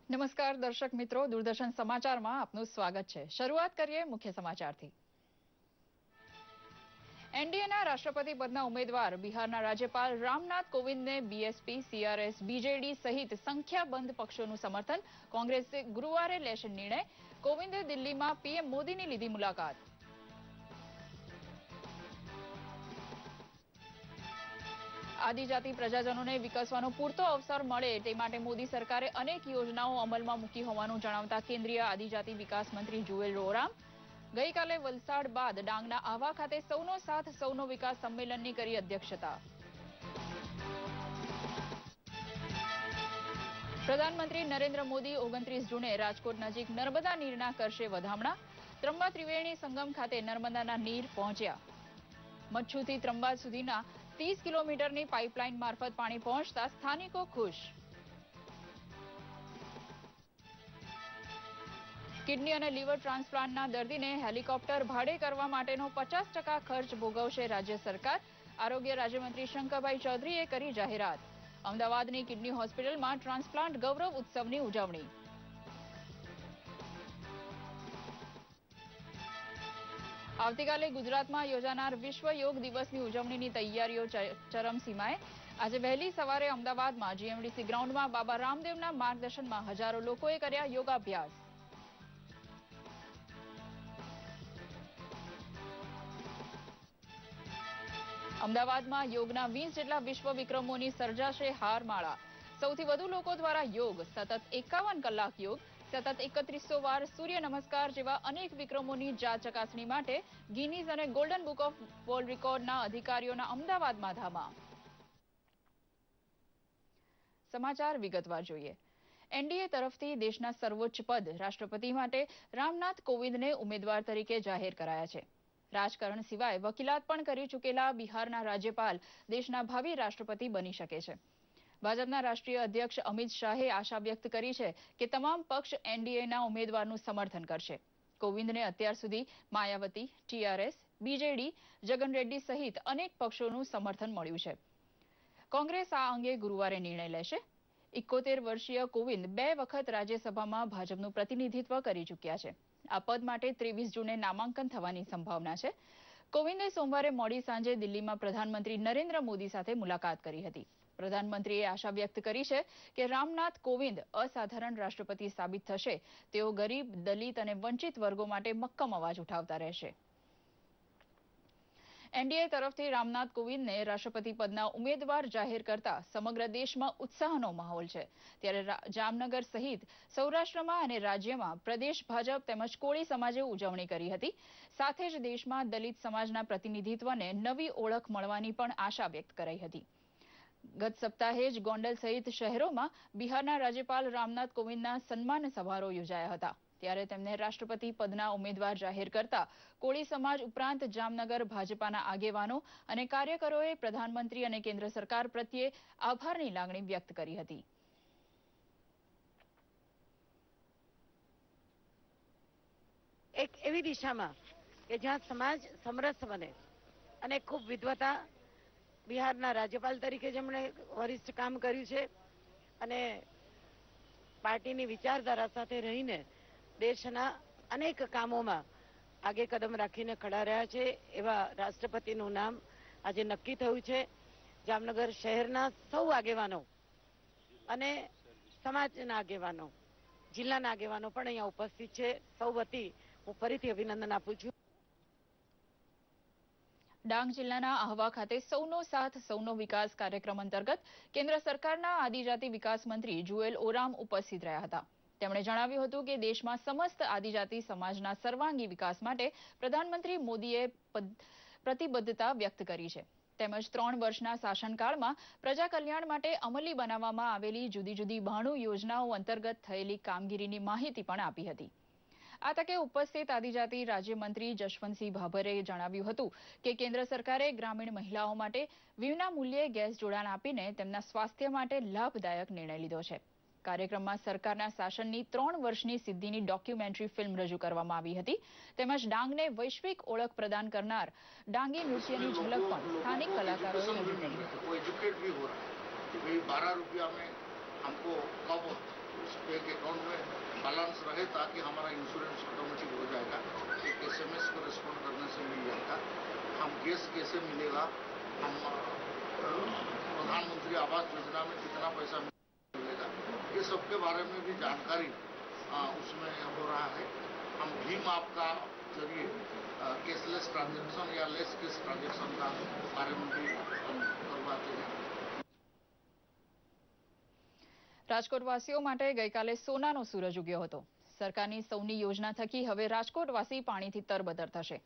નમસ્કાર દર્શક મિત્રો, દૂરદર્શન સમાચારમાં આપનું સ્વાગત છે। શરૂઆત કરીએ મુખ્ય સમાચારથી। એનડીએના રાષ્ટ્રપતિ પદના ઉમેદવાર બિહારના રાજ્યપાલ રામનાથ કોવિંદને બીએસપી, સીઆરએસ, બીજેડી સહિત સંખ્યાબંધ પક્ષોનું સમર્થન। કોંગ્રેસે ગુરુવારે લેશે નિર્ણય। કોવિંદે દિલ્હીમાં પીએમ મોદીની લીધી મુલાકાત। આદિજાતિ પ્રજાજનોને વિકસવાનો પૂરતો અવસર મળે તે માટે મોદી સરકારે અનેક યોજનાઓ અમલમાં મૂકી હોવાનું જણાવતા કેન્દ્રીય આદિજાતિ વિકાસ મંત્રી જુએલ ઓરામ ગઈકાલે વલસાડ બાદ ડાંગના આહવા ખાતે સૌનો સાથ સૌનો વિકાસ સંમેલનની કરી અધ્યક્ષતા। પ્રધાનમંત્રી નરેન્દ્ર મોદી 29 જૂને રાજકોટ નજીક નર્મદા નીરના કરશે વધામણા। ત્રંબા ત્રિવેણી સંગમ ખાતે નર્મદાના નીર પહોંચ્યા। મચ્છુથી ત્રંબા સુધીના 30 કિલોમીટરની પાઇપલાઇન મારફત પાણી પહોંચતા સ્થાનિકો ખુશ। કિડની અને લીવર ટ્રાન્સપ્લાન્ટના દર્દીને હેલિકોપ્ટર ભાડે કરવા માટેનો 50% ખર્ચ ભોગવશે રાજ્ય સરકાર। આરોગ્ય રાજ્યમંત્રી શંકરભાઈ ચૌધરીએ કરી જાહેરાત। અમદાવાદની કિડની હોસ્પિટલમાં ટ્રાન્સપ્લાન્ટ ગૌરવ ઉત્સવની ઉજવણી। આવતીકાલે ગુજરાતમાં યોજાનાર વિશ્વ યોગ દિવસની ઉજવણીની તૈયારીઓ ચરમસીમાએ। આજે વહેલી સવારે અમદાવાદમાં જીએમડીસી ગ્રાઉન્ડમાં બાબા રામદેવના માર્ગદર્શનમાં હજારો લોકોએ કર્યા યોગાભ્યાસ। અમદાવાદમાં યોગના 20 જેટલા વિશ્વ વિક્રમોની સર્જાશે હારમાળા। સૌથી વધુ લોકો દ્વારા યોગ, સતત 51 કલાક યોગ, સતત 3100 વાર સૂર્ય નમસ્કાર જેવા અનેક વિક્રમોની જાત ચકાસણી માટે ગિનીઝ અને ગોલ્ડન બુક ઓફ વર્લ્ડ રેકોર્ડના અધિકારીઓના અમદાવાદમાં ધામા। સમાચાર વિગતવાર જોઈએ। એનડીએ તરફથી દેશના સર્વોચ્ચ પદ રાષ્ટ્રપતિ માટે રામનાથ કોવિંદને ઉમેદવાર તરીકે જાહેર કરાયા છે। રાજકારણ સિવાય વકીલાત પણ કરી ચૂકેલા બિહારના રાજ્યપાલ દેશના ભાવિ રાષ્ટ્રપતિ બની શકે છે। ભાજપના રાષ્ટ્રીય અધ્યક્ષ અમિત શાહે આશા વ્યક્ત કરી છે કે તમામ પક્ષ એનડીએના ઉમેદવારનું સમર્થન કરશે। કોવિંદને અત્યાર સુધી માયાવતી, ટીઆરએસ, બીજેડી, જગન રેડ્ડી સહિત અનેક પક્ષોનું સમર્થન મળ્યું છે। કોંગ્રેસ આ અંગે ગુરુવારે નિર્ણય લેશે। 71 વર્ષીય કોવિંદ 2 વખત રાજ્યસભામાં ભાજપનું પ્રતિનિધિત્વ કરી ચૂક્યા છે। આ પદ માટે 23 જૂને નામાંકન થવાની સંભાવના છે। કોવિંદે સોમવારે મોડી સાંજે દિલ્હીમાં પ્રધાનમંત્રી નરેન્દ્ર મોદી સાથે મુલાકાત કરી હતી। પ્રધાનમંત્રીએ આશા વ્યક્ત કરી છે કે રામનાથ કોવિંદ અસાધારણ રાષ્ટ્રપતિ સાબિત થશે। તેઓ ગરીબ, દલિત અને વંચિત વર્ગો માટે મક્કમ અવાજ ઉઠાવતા રહેશે। એનડીએ તરફથી રામનાથ કોવિંદને રાષ્ટ્રપતિ પદના ઉમેદવાર જાહેર કરતા સમગ્ર દેશમાં ઉત્સાહનો માહોલ છે। ત્યારે જામનગર સહિત સૌરાષ્ટ્રમાં અને રાજ્યમાં પ્રદેશ ભાજપ તેમજ કોળી સમાજે ઉજવણી કરી હતી। સાથે જ દેશમાં દલિત સમાજના પ્રતિનિધિત્વને નવી ઓળખ મળવાની પણ આશા વ્યક્ત કરાઈ હતી। ગત સપ્તાહે જ ગોંડલ સહિત શહેરોમાં બિહારના રાજ્યપાલ રામનાથ કોવિંદના સન્માન સમારોહ યોજાયા હતા। ત્યારે તેમને રાષ્ટ્રપતિ પદના ઉમેદવાર જાહેર કરતા કોળી સમાજ ઉપરાંત જામનગર ભાજપાના આગેવાનો અને કાર્યકરોએ પ્રધાનમંત્રી અને કેન્દ્ર સરકાર પ્રત્યે આભારની લાગણી વ્યક્ત કરી હતી। એક એવી દિશામાં કે જ્યાં સમાજ સમરસ બને અને ખૂબ વિદ્વતા બિહારના રાજ્યપાલ તરીકે જેમણે વરિષ્ઠ કામ કર્યું છે અને પાર્ટીની વિચારધારા સાથે રહીને દેશના અનેક કામોમાં આગે કદમ રાખીને ખડા રહ્યા છે એવા રાષ્ટ્રપતિનું નામ આજે નક્કી થયું છે। જામનગર શહેરના સૌ આગેવાનો અને સમાજના આગેવાનો, જિલ્લાના આગેવાનો પણ અહીંયા ઉપસ્થિત છે। સૌ વતી હું ફરીથી અભિનંદન આપું છું। ડાંગ જિલ્લાના આહવા ખાતે સૌનો સાથ સૌનો વિકાસ કાર્યક્રમ અંતર્ગત કેન્દ્ર સરકારના આદિજાતિ વિકાસ મંત્રી જુએલ ઓરામ ઉપસ્થિત રહ્યા હતા। તેમણે જણાવ્યું હતું કે દેશમાં સમસ્ત આદિજાતિ સમાજના સર્વાંગી વિકાસ માટે પ્રધાનમંત્રી મોદીએ પ્રતિબદ્ધતા વ્યક્ત કરી છે। તેમજ 3 વર્ષના શાસનકાળમાં પ્રજા કલ્યાણ માટે અમલી બનાવવામાં આવેલી જુદી જુદી 92 યોજનાઓ અંતર્ગત થયેલી કામગીરીની માહિતી પણ આપી હતી। આ તકે ઉપસ્થિત આદિજાતિ રાજ્યમંત્રી જશવંતસિંહ ભાભરે જણાવ્યું હતું કે કેન્દ્ર સરકારે ગ્રામીણ મહિલાઓ માટે વિના મૂલ્યે ગેસ જોડાણ આપીને તેમના સ્વાસ્થ્ય માટે લાભદાયક નિર્ણય લીધો છે। કાર્યક્રમમાં સરકારના શાસનની 3 વર્ષની સિદ્ધિની ડોક્યુમેન્ટરી ફિલ્મ રજૂ કરવામાં આવી હતી। તેમજ ડાંગને વૈશ્વિક ઓળખ પ્રદાન કરનાર ડાંગી નૃત્યની ઝલક પણ સ્થાનિક કલાકારોએ રજૂ કરી હતી। उस पे एक अकाउंट में बैलेंस रहे, ताकि हमारा इंश्योरेंस ऑटोमेटिक हो जाएगा, एक SMS को रिस्पॉन्ड करने से मिल जाएगा। हम गैस कैसे मिलेगा, हम प्रधानमंत्री आवास योजना में कितना पैसा मिलेगा, ये सब के बारे में भी जानकारी उसमें हो रहा है। हम भीम ऐप का जरिए कैशलेस ट्रांजैक्शन या लेस कैश ट्रांजैक्शन का बारे में भी हम करवाते हैं। રાજકોટવાસીઓ માટે ગઈકાલે સોનાનો સૂરજ ઉગ્યો હતો। સરકારની સૌની યોજના થકી હવે રાજકોટવાસી પાણીથી તરબતર થશે।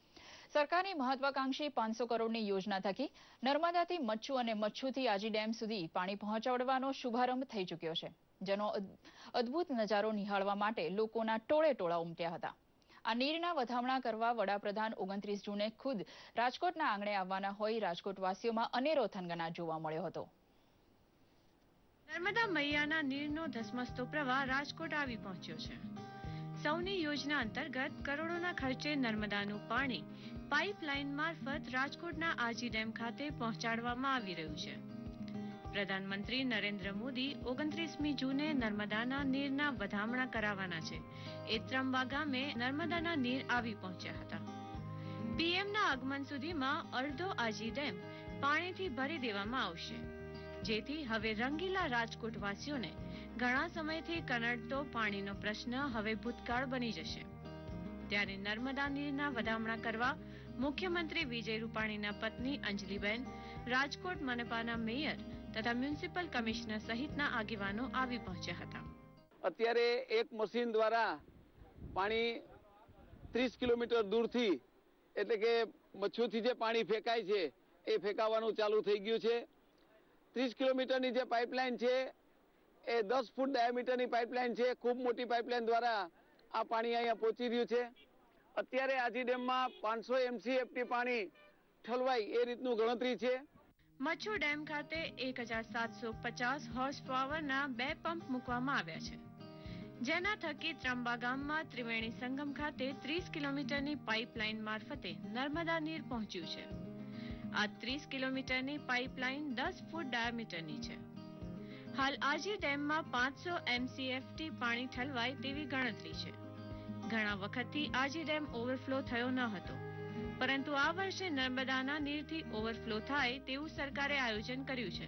સરકારની મહત્વાકાંક્ષી 500 કરોડની યોજના થકી નર્મદાથી મચ્છુ અને મચ્છુથી આજી ડેમ સુધી પાણી પહોંચાડવાનો શુભારંભ થઈ ચૂક્યો છે, જેનો અદ્ભુત નજારો નિહાળવા માટે લોકોના ટોળે ટોળા ઉમટ્યા હતા। આ નીરના વધામણા કરવા વડાપ્રધાન 29 જૂને ખુદ રાજકોટના આંગણે આવવાના હોઈ રાજકોટવાસીઓમાં અનેરો થનગનાટ જોવા મળ્યો હતો। નર્મદા મૈયાના નીરનો ધસમસતો પ્રવાહ રાજકોટ આવી પહોંચ્યો છે। સૌની યોજના અંતર્ગત કરોડોના ખર્ચે નર્મદાનું પાણી પાઇપલાઇન મારફત રાજકોટના આજી ડેમ ખાતે પહોંચાડવામાં આવી રહ્યું છે। પ્રધાનમંત્રી નરેન્દ્ર મોદી 29મી જૂને નર્મદાના નીરના વધામણા કરાવવાના છે। એ ત્રંબા ગામે નર્મદાના નીર આવી પહોંચ્યા હતા। પીએમના આગમન સુધીમાં અડધો આજી ડેમ પાણીથી ભરી દેવામાં આવશે, જેથી હવે રંગીલા રાજકોટવાસીઓને ઘણા સમયથી કનડતો પાણીનો પ્રશ્ન હવે ભૂતકાળ બની જશે। ત્યારે નર્મદા નીરના વધામણા કરવા મુખ્યમંત્રી વિજય રૂપાણીના પત્ની અંજલિબેન, રાજકોટ મનપાના મેયર તથા મ્યુનિસિપલ કમિશનર સહિતના આગેવાનો આવી પહોંચ્યા હતા। અત્યારે એક મશીન દ્વારા પાણી 30 કિલોમીટર દૂરથી, એટલે કે મચ્છુથી જે પાણી ફેંકાય છે એ ફેંકાવાનું ચાલુ થઈ ગયું છે। 30 કિલોમીટરની જે પાઇપલાઇન છે એ 10 ફૂટ ડાયામીટરની પાઇપલાઇન છે। ખૂબ મોટી પાઇપલાઇન દ્વારા આ પાણી અહીંયા પહોંચી રહ્યું છે। અત્યારે આજી ડેમમાં 500 MCFT પાણી ઠલવાય એ રીતનું ગણતરી છે। મચ્છુ ડેમ ખાતે 1750 હોર્સ પાવરના 2 પંપ મૂકવામાં આવ્યા છે, જેના થકી ત્રંબા ગામમાં ત્રિવેણી સંગમ ખાતે 30 કિલોમીટરની પાઇપલાઇન મારફતે નર્મદા નીર પહોંચ્યું છે। આ 30 કિલોમીટરની પાઇપલાઇન 10 ફૂટ ડાયામીટરની છે। હાલ આજી ડેમમાં 500 MCFT પાણી ઠલવાય તેવી ગણતરી છે। ઘણા વખતથી આજી ડેમ ઓવરફ્લો થયો ન હતો, પરંતુ આ વર્ષે નર્મદાના નીરથી ઓવરફ્લો થાય તેવું સરકારે આયોજન કર્યું છે।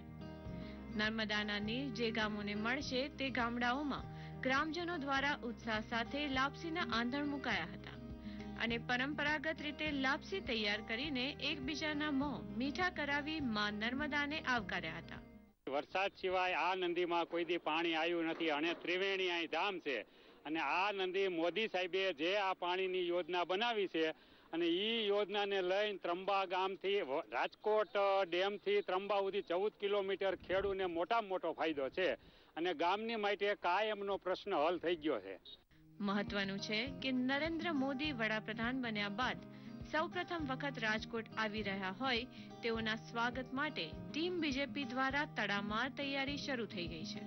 નર્મદાના નીર જે ગામોને મળશે તે ગામડાઓમાં ગ્રામજનો દ્વારા ઉત્સાહ સાથે લાપસીના આંધણ મુકાયા હતા અને પરંપરાગત રીતે લાપસી તૈયાર કરીને એકબીજાના મોં મીઠા કરાવી માં નર્મદાને આવકાર્યા હતા। વરસાદ સિવાય આ નદીમાં કોઈ દી પાણી આવ્યું નથી અને ત્રિવેણી અહીં ધામ છે અને આ નદી મોદી સાહેબે જે આ પાણીની યોજના બનાવી છે અને એ યોજનાને લઈને ત્રંબા ગામથી રાજકોટ ડેમથી ત્રંબા સુધી 14 કિલોમીટર ખેડૂને મોટામાં મોટો ફાયદો છે અને ગામની માટે કાયમનો પ્રશ્ન હલ થઈ ગયો છે। મહત્વનું છે કે નરેન્દ્ર મોદી વડાપ્રધાન બન્યા બાદ સૌપ્રથમ વખત રાજકોટ આવી રહ્યા હોય તેઓના સ્વાગત માટે ટીમ બીજેપી દ્વારા તડામાર તૈયારી શરૂ થઈ ગઈ છે।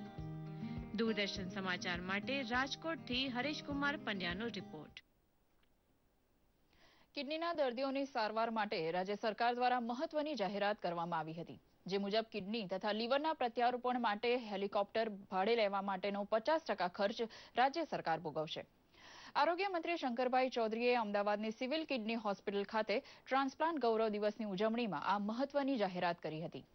દૂરદર્શન સમાચાર માટે રાજકોટથી હરેશકુમાર પંડ્યાનો રિપોર્ટ। કિડનીના દર્દીઓની સારવાર માટે રાજ્ય સરકાર દ્વારા મહત્વની જાહેરાત કરવામાં આવી હતી, જે મુજબ કિડની તથા લીવરના પ્રત્યારોપણ માટે હેલિકોપ્ટર ભાડે લેવા માટેનો 50% ખર્ચ રાજ્ય સરકાર ભોગવશે। આરોગ્ય મંત્રી શંકરભાઈ ચૌધરીએ અમદાવાદની સિવિલ કિડની હોસ્પિટલ ખાતે ટ્રાન્સપ્લાન્ટ ગૌરવ દિવસની ઉજવણીમાં આ મહત્વની જાહેરાત કરી હતી।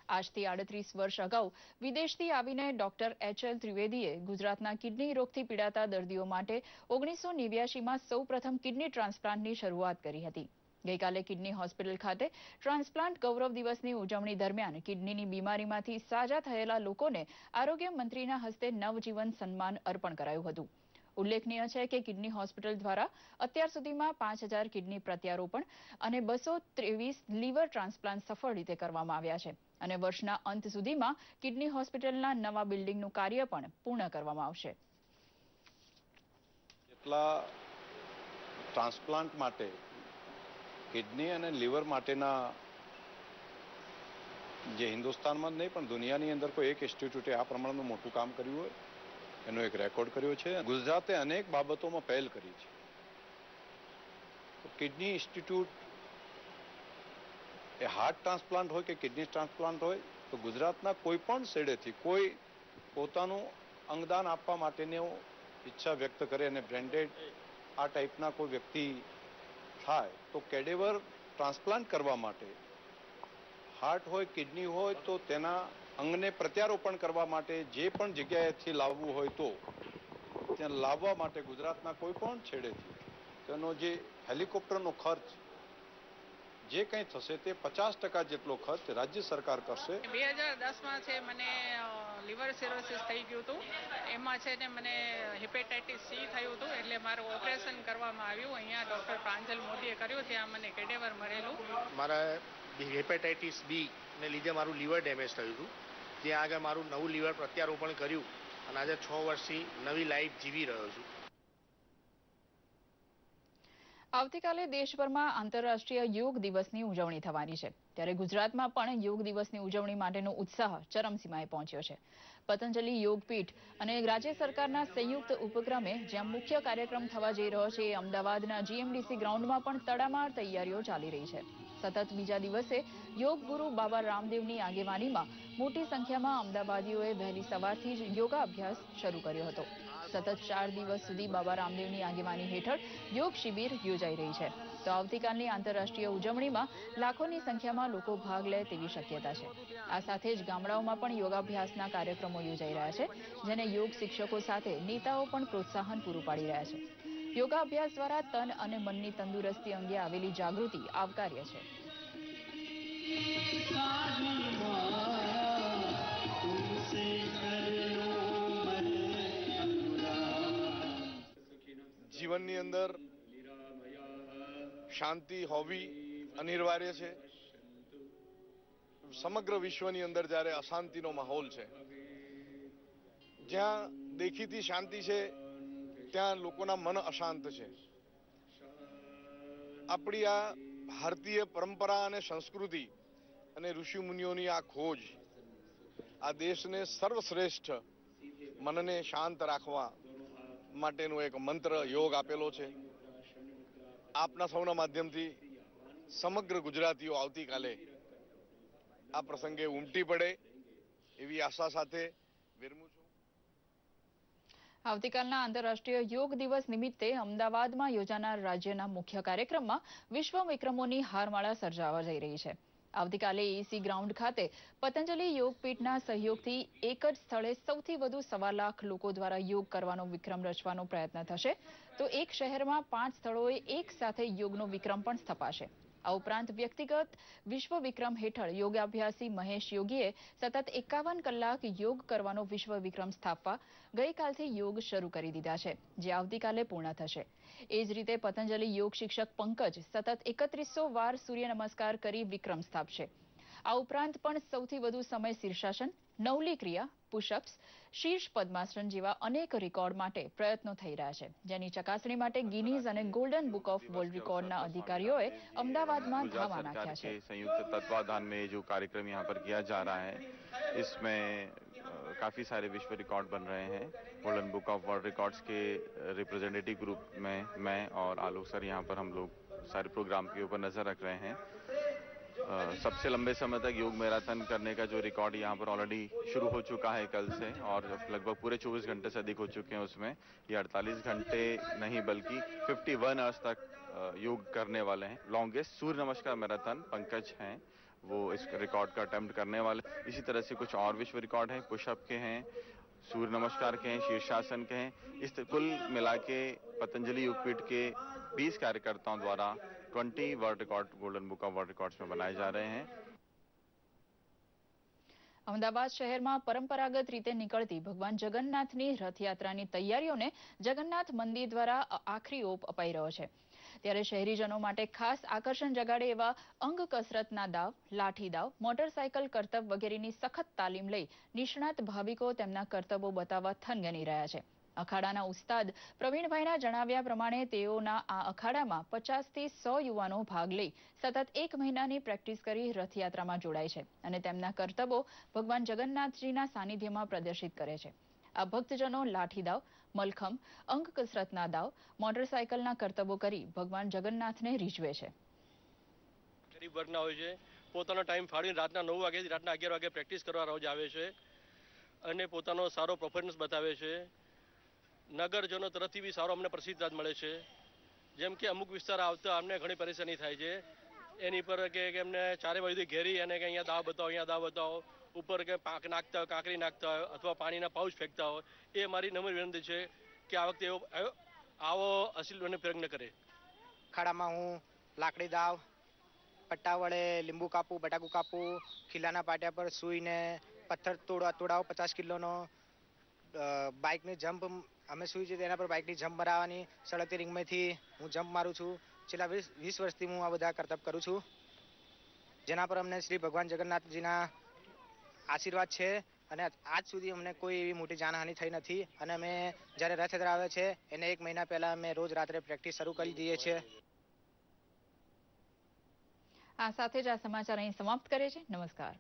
આજથી 38 વર્ષ અગાઉ વિદેશથી આવીને ડોક્ટર HL ત્રિવેદીએ ગુજરાતના કિડની રોગથી પીડાતા દર્દીઓ માટે 1989માં સૌપ્રથમ કિડની ટ્રાન્સપ્લાન્ટની શરૂઆત કરી હતી। ગઈકાલે કિડની હોસ્પિટલ ખાતે ટ્રાન્સપ્લાન્ટ ગૌરવ દિવસની ઉજવણી દરમિયાન કિડનીની બીમારીમાંથી સાજા થયેલા લોકોને આરોગ્ય મંત્રીના હસ્તે નવજીવન સન્માન અર્પણ કરાયું હતું। ઉલ્લેખનીય છે કે કિડની હોસ્પિટલ દ્વારા અત્યાર સુધીમાં 5000 કિડની પ્રત્યારોપણ અને 223 લીવર ટ્રાન્સપ્લાન્ટ સફળ રીતે કરવામાં આવ્યા છે અને વર્ષના અંત સુધીમાં કિડની હોસ્પિટલના નવા બિલ્ડિંગનું કાર્ય પણ પૂર્ણ કરવામાં આવશે। જેટલા ટ્રાન્સપ્લાન્ટ માટે કિડની અને લીવર માટેના જે હિન્દુસ્તાનમાં જ નહીં પણ દુનિયાની અંદર કોઈ એક ઇન્સ્ટિટ્યૂટે આ પ્રમાણનું મોટું કામ કર્યું હોય એનો એક રેકોર્ડ કર્યો છે। ગુજરાતે અનેક બાબતોમાં પહેલ કરી છે। કિડની ઇન્સ્ટિટ્યૂટ એ હાર્ટ ટ્રાન્સપ્લાન્ટ હોય કે કિડની ટ્રાન્સપ્લાન્ટ હોય તો ગુજરાતના કોઈ પણ શેડેથી કોઈ પોતાનું અંગદાન આપવા માટેની ઈચ્છા વ્યક્ત કરે અને બ્રેન્ડેડ આ ટાઈપના કોઈ વ્યક્તિ થાય તો કેડેવર ટ્રાન્સપ્લાન્ટ કરવા માટે હાર્ટ હોય કિડની હોય તો તેના અંગને પ્રત્યારોપણ કરવા માટે જે પણ જગ્યાએથી લાવવું હોય તો ત્યાં લાવવા માટે ગુજરાતના કોઈ પણ છેડેથી તેનો જે હેલિકોપ્ટરનો ખર્ચ જે કંઈ થશે તે 50% જેટલો ખર્ચ રાજ્ય સરકાર કરશે. 2010માં છે મને લિવર સિરોસિસ થઈ ગયું હતું. એમાં છે ને મને હેપેટાઇટિસ સી થયું હતું, એટલે મારું ઓપરેશન કરવામાં આવ્યું. અહીંયા ડૉક્ટર પ્રાંજલ મોદીએ કર્યું, ત્યાં મને કેડેવર મળેલું. મારા હેપેટાઇટિસ બી ને લીધે મારું લીવર ડેમેજ થયું હતું. ત્યાં આગળ મારું નવું લીવર પ્રત્યારોપણ કર્યું અને આજે 6 વર્ષથી નવી લાઈફ જીવી રહ્યો છું. આવતીકાલે દેશભરમાં આંતરરાષ્ટ્રીય યોગ દિવસની ઉજવણી થવાની છે, ત્યારે ગુજરાતમાં પણ યોગ દિવસની ઉજવણી માટેનો ઉત્સાહ ચરમસીમાએ પહોંચ્યો છે. પતંજલિ યોગપીઠ અને રાજ્ય સરકારના સંયુક્ત ઉપક્રમે જ્યાં મુખ્ય કાર્યક્રમ થવા જઈ રહ્યો છે, અમદાવાદના GMDC ગ્રાઉન્ડમાં પણ તડામાર તૈયારીઓ ચાલી રહી છે. સતત બીજા દિવસે યોગ ગુરુ બાબા રામદેવની આગેવાનીમાં મોટી સંખ્યામાં અમદાવાદીઓએ વહેલી સવારથી જ યોગા અભ્યાસ શરૂ કર્યો હતો. સતત 4 દિવસ સુધી બાબા રામદેવની આગેવાની હેઠળ યોગ શિબિર યોજાઈ રહી છે. તો આવતીકાલની આંતરરાષ્ટ્રીય ઉજવણીમાં લાખોની સંખ્યામાં લોકો ભાગ લે તેવી શક્યતા છે. આ સાથે જ ગામડાઓમાં પણ યોગાભ્યાસના કાર્યક્રમો યોજાઈ રહ્યા છે, જેને યોગ શિક્ષકો સાથે નેતાઓ પણ પ્રોત્સાહન પૂરું પાડી રહ્યા છે. યોગાભ્યાસ દ્વારા તન અને મનની તંદુરસ્તી અંગે આવેલી જાગૃતિ આવકાર્ય છે. જીવનની અંદર શાંતિ હોવી અનિવાર્ય છે. સમગ્ર વિશ્વની અંદર જ્યારે અશાંતિનો માહોલ છે, જ્યાં દેખીતી શાંતિ છે ત્યાં લોકોના મન અશાંત છે. આપણી આ ભારતીય પરંપરા અને સંસ્કૃતિ અને ઋષિ મુનિઓની આ ખોજ આ દેશને સર્વશ્રેષ્ઠ મનને શાંત રાખવા માટેનો એક મંત્ર યોગ આપેલો છે. આપના સૌના માધ્યમથી સમગ્ર ગુજરાતીઓ આવતીકાલે આ પ્રસંગે ઉમટી પડે એવી આશા સાથે વિરમું છું. આવતીકાલના આંતરરાષ્ટ્રીય યોગ દિવસ નિમિત્તે અમદાવાદમાં યોજાનાર રાજ્યના મુખ્ય કાર્યક્રમમાં વિશ્વ વિક્રમોની હારમાળા સર્જાવા જઈ રહી છે. આવતીકાલે એસી ગ્રાઉન્ડ ખાતે પતંજલિ યોગપીઠના સહયોગથી એક જ સ્થળે સૌથી વધુ 1.25 લાખ લોકો દ્વારા યોગ કરવાનો વિક્રમ રચવાનો પ્રયત્ન થશે. તો એક શહેરમાં 5 સ્થળોએ એક સાથે યોગનો વિક્રમ પણ સ્થપાશે. આ ઉપરાંત વ્યક્તિગત વિશ્વ વિક્રમ હેઠળ યોગાભ્યાસી મહેશ યોગીએ સતત 51 કલાક યોગ કરવાનો વિશ્વ વિક્રમ સ્થાપવા ગઈકાલથી યોગ શરૂ કરી દીધા છે, જે આવતીકાલે પૂર્ણ થશે. એ જ રીતે પતંજલિ યોગ શિક્ષક પંકજ સતત 3100 વાર સૂર્ય નમસ્કાર કરી વિક્રમ સ્થાપશે. આ ઉપરાંત પણ સૌથી વધુ સમય શીર્ષાસન, નવલી ક્રિયા, પુશઅપ્સ, શીર્ષ પદ્માસન જેવા અનેક રેકોર્ડ માટે પ્રયત્નો થઈ રહ્યા છે, જેની ચકાસણી માટે ગિનીઝ અને ગોલ્ડન બુક ઓફ વર્લ્ડ રેકોર્ડના અધિકારીઓએ અમદાવાદમાં ધાવા નાખ્યા છે. संयुक्त तत्वाधान में जो कार्यक्रम यहाँ पर किया जा रहा है, इसमें काफ़ी सारे विश्व रिकॉर्ड बन रहे हैं. Golden book of world records के रिप्रेजेंटेटिव ग्रुप में मैं और आलोक सर यहाँ पर हम लोग सारे प्रोग्राम के ऊपर नज़र रख रहे हैं. सबसे लंबे समय तक योग मैराथन करने का जो रिकॉर्ड यहाँ पर ऑलरेडी शुरू हो चुका है कल से, और लगभग पूरे 24 घंटे से अधिक हो चुके हैं. उसमें ये 48 घंटे नहीं बल्कि 51 आवर्स तक योग करने वाले हैं. लॉन्गेस्ट सूर्य नमस्कार मैराथन पंकज हैं, वो इस रिकॉर्ड का अटेम्प्ट करने वाले. इसी तरह से कुछ और विश्व रिकॉर्ड हैं, पुशअप के हैं, सूर्य नमस्कार के हैं, शीर्षासन के हैं. इस कुल मिला के पतंजलि योगपीठ के 20 कार्यकर्ताओं द्वारा 20 world record golden book of world records में बनाए जा रहे हैं. અમદાવાદ શહેરમાં પરંપરાગત રીતે નીકળતી ભગવાન જગન્નાથની રથયાત્રાની તૈયારીઓને જગન્નાથ મંદિર દ્વારા આખરી ઓપ અપાઈ રહ્યો છે. ત્યારે શહેરીજનો માટે ખાસ આકર્ષણ જગાડે એવા અંગ કસરતના દાવ, લાઠી દાવ, મોટરસાયકલ કરતબ વગેરેની સખત તાલીમ લઈ નિષ્ણાત ભાવિકો તેમના કરતબો બતાવવા થનગની રહ્યા છે. અખાડાના ઉસ્તાદ પ્રવીણભાઈના જણાવ્યા પ્રમાણે તેઓના આ અખાડામાં 50 થી 100 યુવાનો ભાગ લઈ સતત 1 મહિનાની પ્રેક્ટિસ કરી રથયાત્રામાં જોડાય છે અને તેમના કરતબો ભગવાન જગન્નાથજીના સાનિધ્યમાં પ્રદર્શિત કરે છે. આ ભક્તજનો લાઠી દાવ, મલખમ, અંગ કસરતના દાવ, મોટરસાયકલના કરતબો કરી ભગવાન જગન્નાથને રીઝવે છે. ગરીબ વર્ગના હોય છે, પોતાનો ટાઈમ ફાળવીને રાતના 9 વાગ્યાથી રાતના 11 વાગે પ્રેક્ટિસ કરવા રોજ આવે છે અને પોતાનો સારો પરફોર્મન્સ બતાવે છે. નગરજનો તરફથી બી સારો અમને પ્રતિસાદ મળે છે. જેમ કે અમુક વિસ્તાર આવતા અમને ઘણી પરેશાની થાય છે એની પર કે એમને ચારે બાજુથી ઘેરી અને કે અહીંયા દાવ બતાવો, અહીંયા દાવ બતાવો, ઉપર કે પાક નાખતા હોય, કાંકરી નાખતા હોય અથવા પાણીના પાઉચ ફેંકતા હોય. એ મારી નમ્ર વિનંતી છે કે આ વખતે આવો અસીલ પ્રયોગ ન કરે. ખાડામાં હું લાકડી દાવ, પટ્ટા વડે લીંબુ કાપું, બટાકું કાપું, ખીલાના પાટિયા પર સૂઈને પથ્થર તોડાવો 50 કિલોનો, બાઇકની જમ્પ અમે સૂઈ છે તેના પર બાઇકની જમ્પ મરાવવાની, સળગતી રિંગમાંથી હું જમ્પ મારું છું. છેલ્લા 20 વર્ષથી હું આ બધા કરતબ કરું છું, જેના પર અમને શ્રી ભગવાન જગન્નાથજીના આશીર્વાદ છે અને આજ સુધી અમને કોઈ એવી મોટી જાનહાનિ થઈ નથી. અને અમે જ્યારે રથયાત્રા આવે છે એને 1 મહિના પહેલા અમે રોજ રાત્રે પ્રેક્ટિસ શરૂ કરી દઈએ છીએ. આ સાથે જ આ સમાચાર અહીં સમાપ્ત કરે છે. નમસ્કાર.